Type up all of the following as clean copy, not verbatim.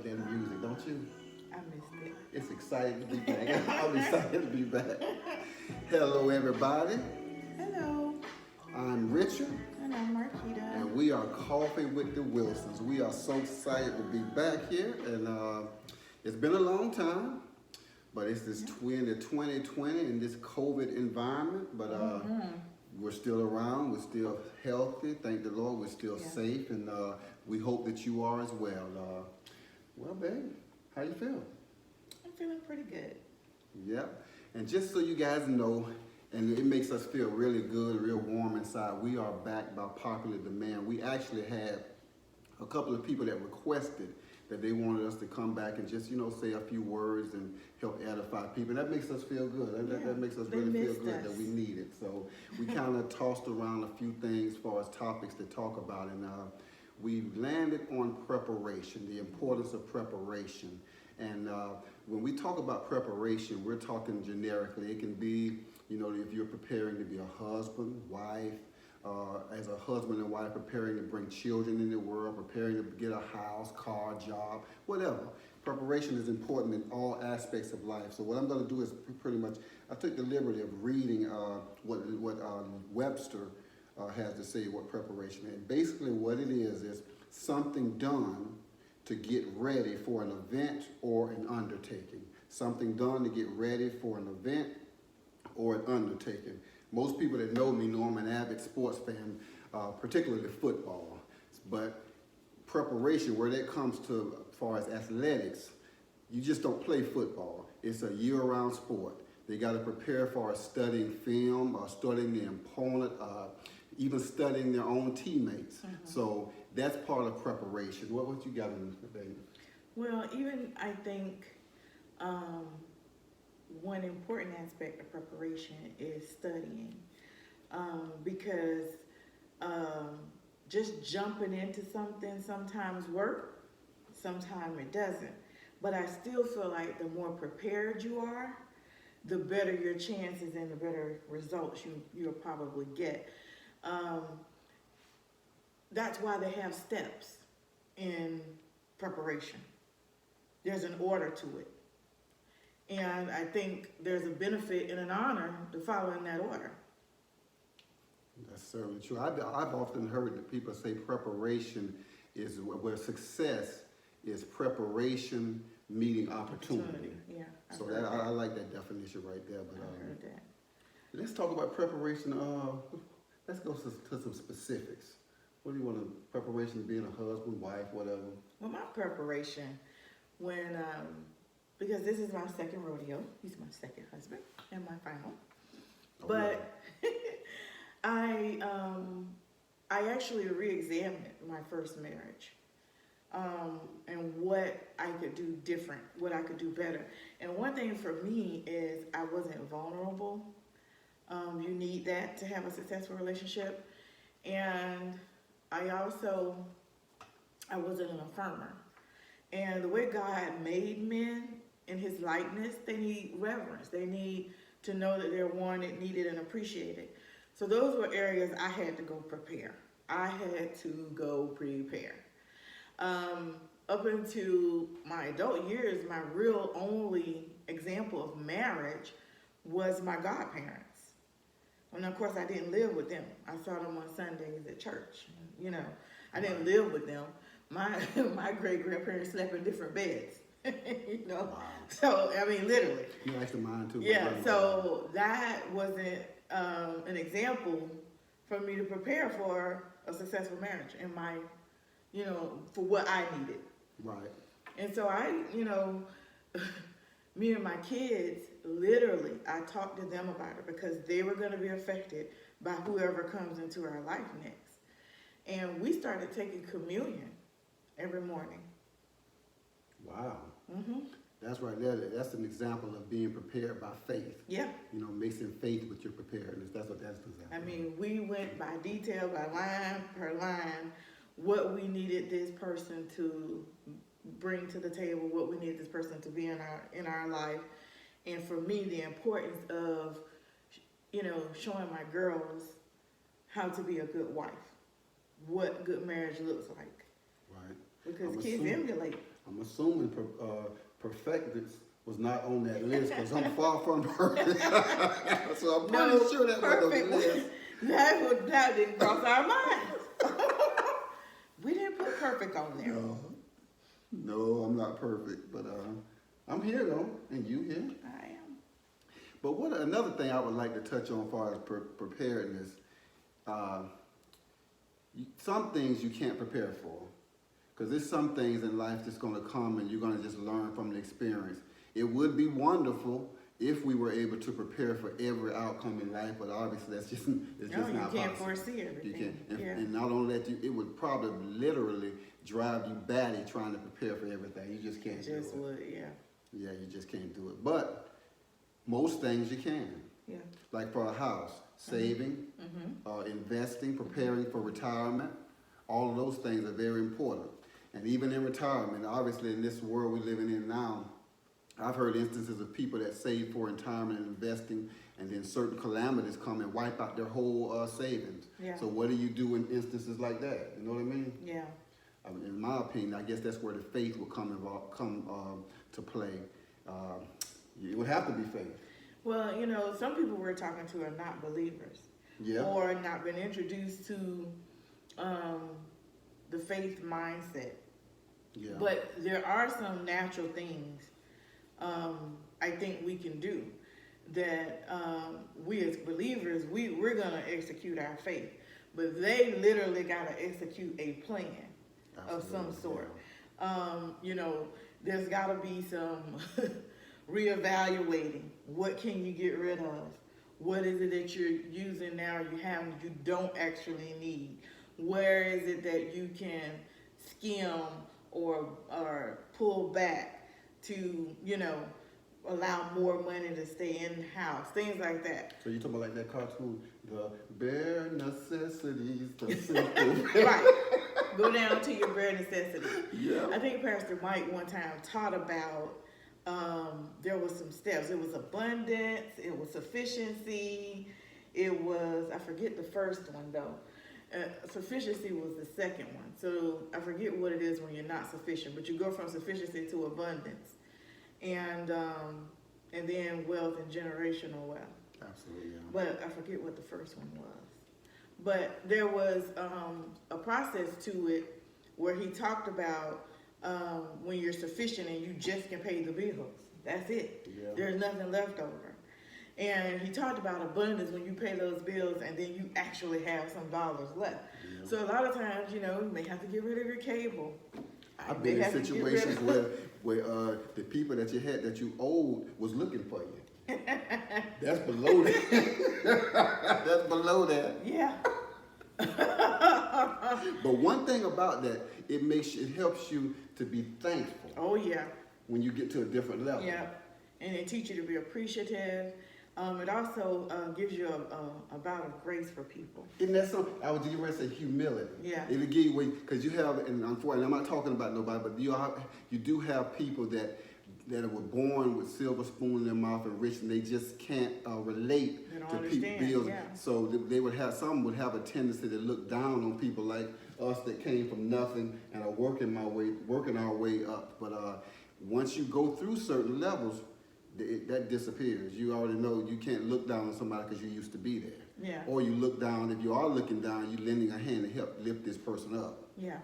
that music, don't you? I missed it. It's exciting to be back. I'm excited to be back. Hello, everybody. Hello, I'm Richard, and I'm Marquita. and we are Coffee with the Wilsons. We are so excited to be back here, and it's been a long time, but it's this 2020 in this COVID environment, but we're still around, we're still healthy, thank the Lord, we're still Yeah. safe, and we hope that you are as well. Well, babe, how you feel? I'm feeling pretty good. Yep. And just so you guys know, and it makes us feel really good, real warm inside, we are back by popular demand. We actually had a couple of people that requested that they wanted us to come back and just, say a few words and help edify people. And that makes us feel good. That makes us they really feel missed good us. that we need it. So we kind of tossed around a few things as far as topics to talk about. And we landed on preparation, the importance of preparation. And when we talk about preparation, we're talking generically. It can be, if you're preparing to be a husband, wife, as a husband and wife, preparing to bring children in the world, preparing to get a house, car, job, whatever. Preparation is important in all aspects of life. So what I'm going to do is pretty much, I took the liberty of reading what Webster has to say what preparation is. Basically what it is something done to get ready for an event or an undertaking. Something done to get ready for an event or an undertaking. Most people that know me know I'm an avid sports fan, particularly football. But preparation, where that comes to as far as athletics, you just don't play football. It's a year-round sport. They got to prepare for studying film, studying the opponent, even studying their own teammates. So that's part of preparation. What you got in the baby? Well, even I think one important aspect of preparation is studying, because just jumping into something sometimes works, sometimes it doesn't. But I still feel like the more prepared you are, the better your chances and the better results you'll probably get. That's why they have steps in preparation. There's an order to it. And I think there's a benefit and an honor to following that order. That's certainly true. I've often heard that people say preparation is where success is preparation meeting opportunity. Yeah. So that, I like that definition right there. But I heard that. let's talk about preparation. Let's go to some specifics. What do you want to preparation being a husband, wife, whatever? Well, my preparation, because this is my second rodeo, he's my second husband and my final. Oh, But I actually re-examined my first marriage, and what I could do different, what I could do better. And one thing for me is I wasn't vulnerable. You need that to have a successful relationship. And I wasn't an affirmer. And the way God made men in his likeness, they need reverence. They need to know that they're wanted, needed, and appreciated. So those were areas I had to go prepare. I had to go prepare. Up into my adult years, my real only example of marriage was my godparents. And of course, I didn't live with them. I saw them on Sundays at church. I didn't live with them. My great-grandparents slept in different beds. Wow. So, literally. You actually mine too. Yeah, so that wasn't an example for me to prepare for a successful marriage and my, for what I needed. Right. And so me and my kids, literally, I talked to them about it because they were going to be affected by whoever comes into our life next. And we started taking communion every morning. Wow. Mm-hmm. That's right there. That's an example of being prepared by faith. Yeah. Mixing faith with your preparedness. That's what that's an example. We went by detail, by line per line, what we needed this person to bring to the table, what we needed this person to be in our life. And for me, the importance of, showing my girls how to be a good wife, what good marriage looks like. Right. Because I'm kids assuming- emulate. I'm assuming perfectness was not on that list because I'm far from perfect. So I'm pretty sure that was on the list. That didn't cross our minds. We didn't put perfect on there. No, I'm not perfect, but I'm here though, and you here. I am. But another thing I would like to touch on as far as preparedness, some things you can't prepare for. Because there's some things in life that's going to come and you're going to just learn from the experience. It would be wonderful if we were able to prepare for every outcome in life, but obviously that's just, it's just not possible. You can't foresee everything. You can't. And not only that, it would probably literally drive you batty trying to prepare for everything. You just can't do it. Just would, yeah. Yeah, you just can't do it. But most things you can. Yeah. Like for a house, saving, investing, preparing for retirement, all of those things are very important. And even in retirement, obviously in this world we're living in now, I've heard instances of people that save for retirement and investing, and then certain calamities come and wipe out their whole savings. Yeah. So what do you do in instances like that? You know what I mean? Yeah. I mean, in my opinion, I guess that's where the faith will come to play. It would have to be faith. Well, some people we're talking to are not believers. Yeah. Or not been introduced to the faith mindset. Yeah. But there are some natural things I think we can do that we as believers, we're going to execute our faith. But they literally got to execute a plan of some sort. Yeah. There's got to be some reevaluating. What can you get rid of? What is it that you're using now you don't actually need? Where is it that you can skim or pull back to, allow more money to stay in the house, things like that. So you talking about like that cartoon, the bare necessities, the simple. Right. Go down to your bare necessities. Yeah. I think Pastor Mike one time taught about there was some steps. It was abundance, it was sufficiency, it was, I forget the first one though. Sufficiency was the second one. So I forget what it is when you're not sufficient, but you go from sufficiency to abundance. And then wealth and generational wealth. Absolutely. Yeah. But I forget what the first one was. But there was a process to it where he talked about when you're sufficient and you just can pay the bills. That's it. Yeah. There's nothing left over. And he talked about abundance when you pay those bills and then you actually have some dollars left. Yeah. So a lot of times, you may have to get rid of your cable. I've been in situations where the people that you owed was looking for you. That's below that. That's below that. Yeah. But one thing about that, it helps you to be thankful Oh, yeah. when you get to a different level. Yeah. And it teaches you to be appreciative. It also gives you a bout of grace for people. Isn't that something? I was getting ready to say humility. Yeah. It'll give you, because you have, and unfortunately, I'm not talking about nobody, but you do have people that were born with silver spoon in their mouth and rich, and they just can't relate They don't to people's understand, bills. yeah. So some would have a tendency to look down on people like us that came from nothing and are working our way up. But once you go through certain levels, that disappears. You already know you can't look down on somebody because you used to be there. Yeah. Or you look down, if you are looking down, you're lending a hand to help lift this person up. Yeah.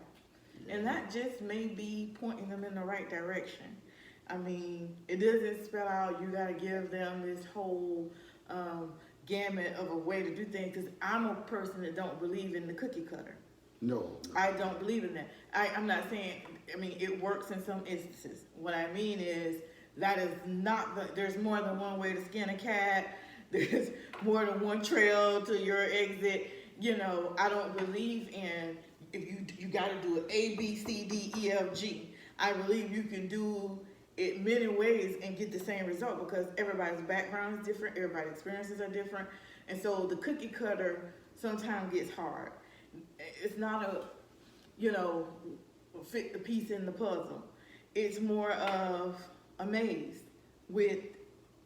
And that just may be pointing them in the right direction. I mean, it doesn't spell out you got to give them this whole gamut of a way to do things, because I'm a person that don't believe in the cookie cutter. No. I don't believe in that. I'm not saying, it works in some instances. What I mean is, that is not there's more than one way to skin a cat. There's more than one trail to your exit. I don't believe in, if you got to do it A, B, C, D, E, F, G. I believe you can do it many ways and get the same result, because everybody's background is different, everybody's experiences are different, and so the cookie cutter sometimes gets hard. It's not fit the piece in the puzzle. It's more of a maze with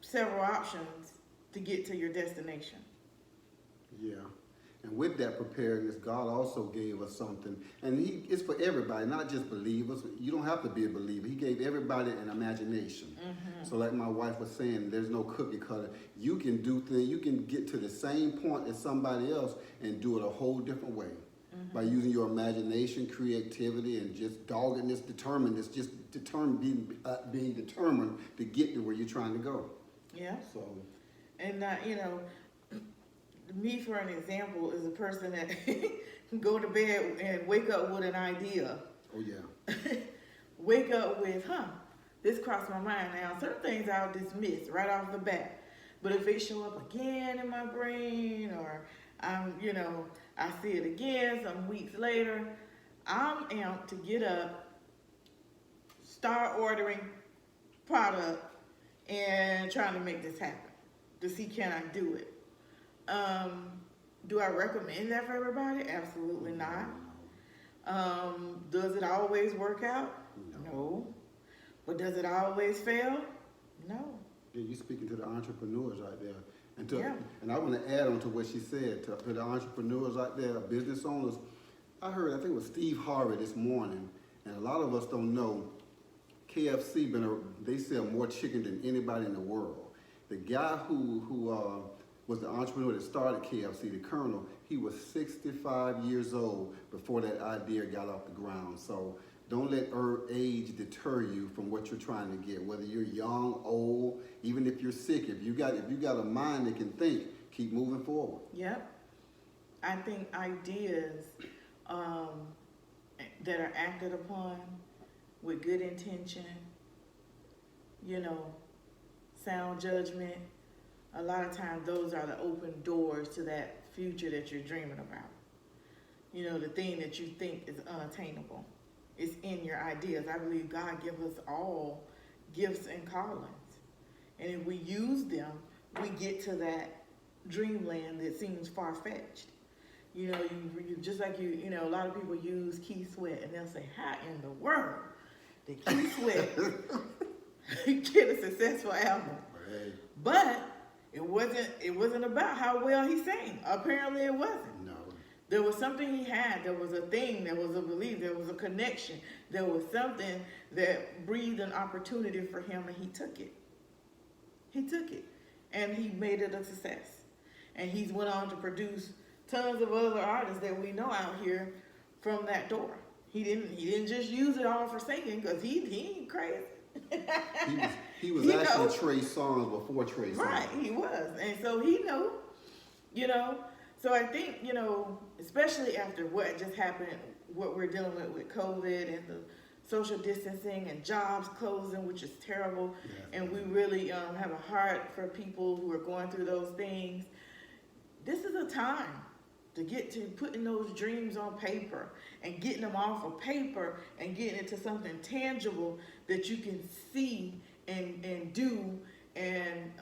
several options to get to your destination. Yeah. And with that preparedness, God also gave us something. And it's for everybody, not just believers. You don't have to be a believer. He gave everybody an imagination. So like my wife was saying, there's no cookie cutter. You can do things, you can get to the same point as somebody else and do it a whole different way. By using your imagination, creativity, and just doggedness, determinedness, being determined to get to where you're trying to go. Yeah. So, And, me, for an example, is a person that can go to bed and wake up with an idea. oh yeah. Wake up with, this crossed my mind. Now, certain things I'll dismiss right off the bat. But if they show up again in my brain, or I see it again some weeks later, I'm amped to get up, start ordering product, and trying to make this happen to see can I do it. Do I recommend that for everybody? Absolutely not. Does it always work out? No. But does it always fail? No. Yeah, you're speaking to the entrepreneurs right there. And Yeah. and I want to add on to what she said, to the entrepreneurs out there, business owners. I think it was Steve Harvey this morning, and a lot of us don't know, KFC, they sell more chicken than anybody in the world. The guy who was the entrepreneur that started KFC, the Colonel, he was 65 years old before that idea got off the ground. So don't let age deter you from what you're trying to get. Whether you're young, old, even if you're sick, if you got a mind that can think, keep moving forward. Yep. I think ideas that are acted upon with good intention, sound judgment, a lot of times those are the open doors to that future that you're dreaming about. The thing that you think is unattainable. It's in your ideas. I believe God gives us all gifts and callings. And if we use them, we get to that dreamland that seems far-fetched. You just like a lot of people use Keith Sweat, and they'll say, how in the world did Keith Sweat get a successful album? Right. But it wasn't about how well he sang. Apparently it wasn't. No. There was something he had. There was a thing. There was a belief. There was a connection. There was something that breathed an opportunity for him, and he took it. He took it, and he made it a success. And he's went on to produce tons of other artists that we know out here from that door. He didn't just use it all for singing, because he ain't crazy. He was actually Trey Songz before Trey Songz. Right, he was. And so he knew, So I think, especially after what just happened, what we're dealing with COVID and the social distancing and jobs closing, which is terrible. Yes. And we really have a heart for people who are going through those things. This is a time to get to putting those dreams on paper and getting them off of paper and getting it to something tangible that you can see and do and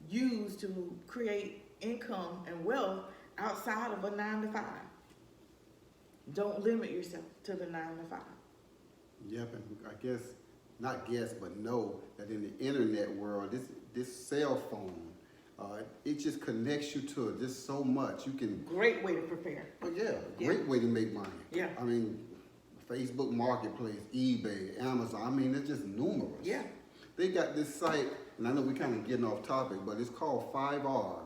use to create income and wealth outside of a 9-to-5. Don't limit yourself to the 9-to-5. Yep, and but know that in the internet world, this cell phone, it just connects you to it just so much. You can. Great way to prepare. Oh yeah, great way to make money. Yeah. I mean, Facebook Marketplace, eBay, Amazon. It's just numerous. Yeah. They got this site, and I know we're kind of getting off topic, but it's called Fiverr,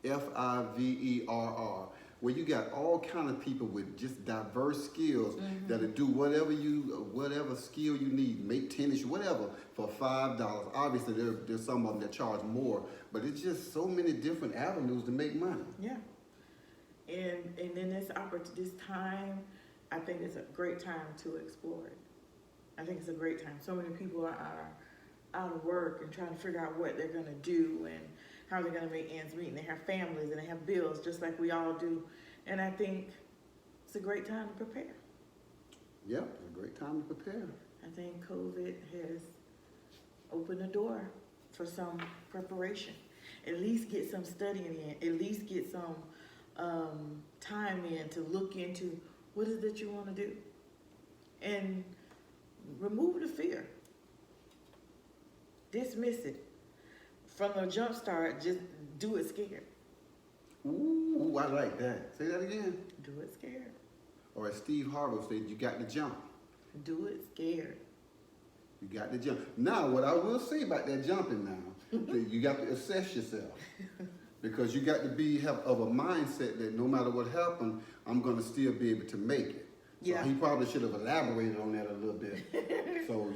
Fiverr, where you got all kind of people with just diverse skills that'll do whatever skill you need, make tennis, whatever, for $5. Obviously, there's some of them that charge more, but it's just so many different avenues to make money. Yeah. And in this time, I think it's a great time to explore it. I think it's a great time. So many people are out of work and trying to figure out what they're going to do and how they're going to make ends meet. And they have families and they have bills just like we all do. And I think it's a great time to prepare. Yep, a great time to prepare. I think COVID has opened the door for some preparation. At least get some studying in. At least get some time in to look into what is it that you want to do. And remove the fear. Dismiss it. From the jump start, just do it scared. Ooh, I like that. Say that again. Do it scared. Or as Steve Harvey said, you got to jump. Do it scared. You got to jump. Now, what I will say about that jumping now, that you got to assess yourself. Because you got to have of a mindset that no matter what happened, I'm going to still be able to make it. So Yeah. he probably should have elaborated on that a little bit. so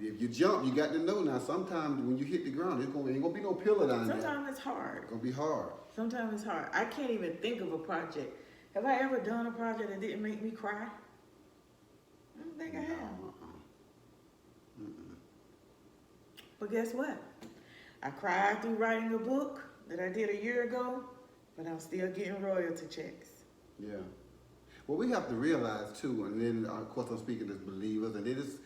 if you jump, you got to know now, sometimes when you hit the ground, ain't going to be no pillar down there. Sometimes it's hard. It's going to be hard. Sometimes it's hard. I can't even think of a project. Have I ever done a project that didn't make me cry? I don't think I have. But guess what? I cried through writing a book that I did a year ago, but I'm still getting royalty checks. Yeah. Well, we have to realize too, and then of course I'm speaking as believers, and it is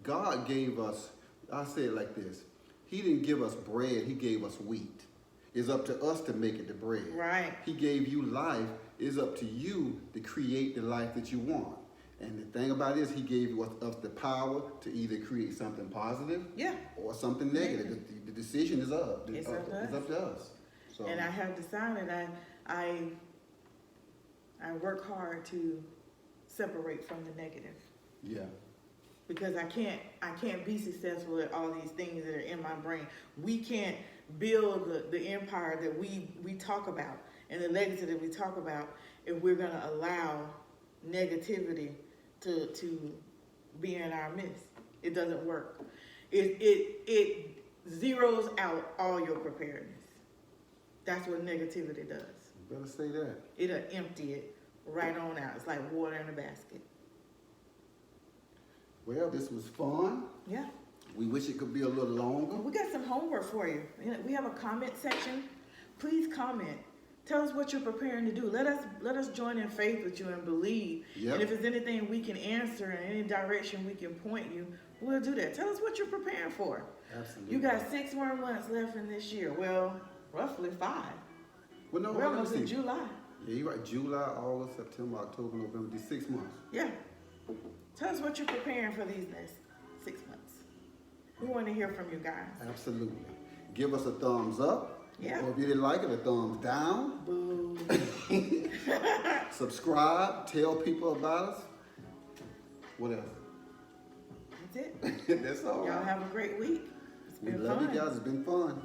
God gave us, I say it like this, He didn't give us bread, He gave us wheat. It's up to us to make it the bread. Right. He gave you life, it's up to you to create the life that you want. And the thing about it is He gave us the power to either create something positive Yeah. or something negative. The decision is up. It's up to It's us. up to us. So, And I have decided I work hard to separate from the negative. yeah. Because I can't be successful at all these things that are in my brain. We can't build the empire that we talk about and the legacy that we talk about if we're gonna allow negativity to be in our midst. It doesn't work. It zeroes out all your preparedness. That's what negativity does. You better say that. It'll empty it right on out. It's like water in a basket. Well, this was fun. Yeah. We wish it could be a little longer. We got some homework for you. We have a comment section. Please comment. Tell us what you're preparing to do. Let us join in faith with you and believe. Yep. And if there's anything we can answer in any direction we can point you, we'll do that. Tell us what you're preparing for. Absolutely. You got 6 more months left in this year. Well, roughly 5. Well, no, We're almost in honestly, July. yeah, you're right. July, August, September, October, November. These 6 months. Yeah. Tell us what you're preparing for these next 6 months. We want to hear from you guys. Absolutely. Give us a thumbs up. Yeah. Or if you didn't like it, a thumbs down. Boo. Subscribe. Tell people about us. What else? That's it. That's all Y'all right. have a great week. It's We been love fun. you guys. It's been fun.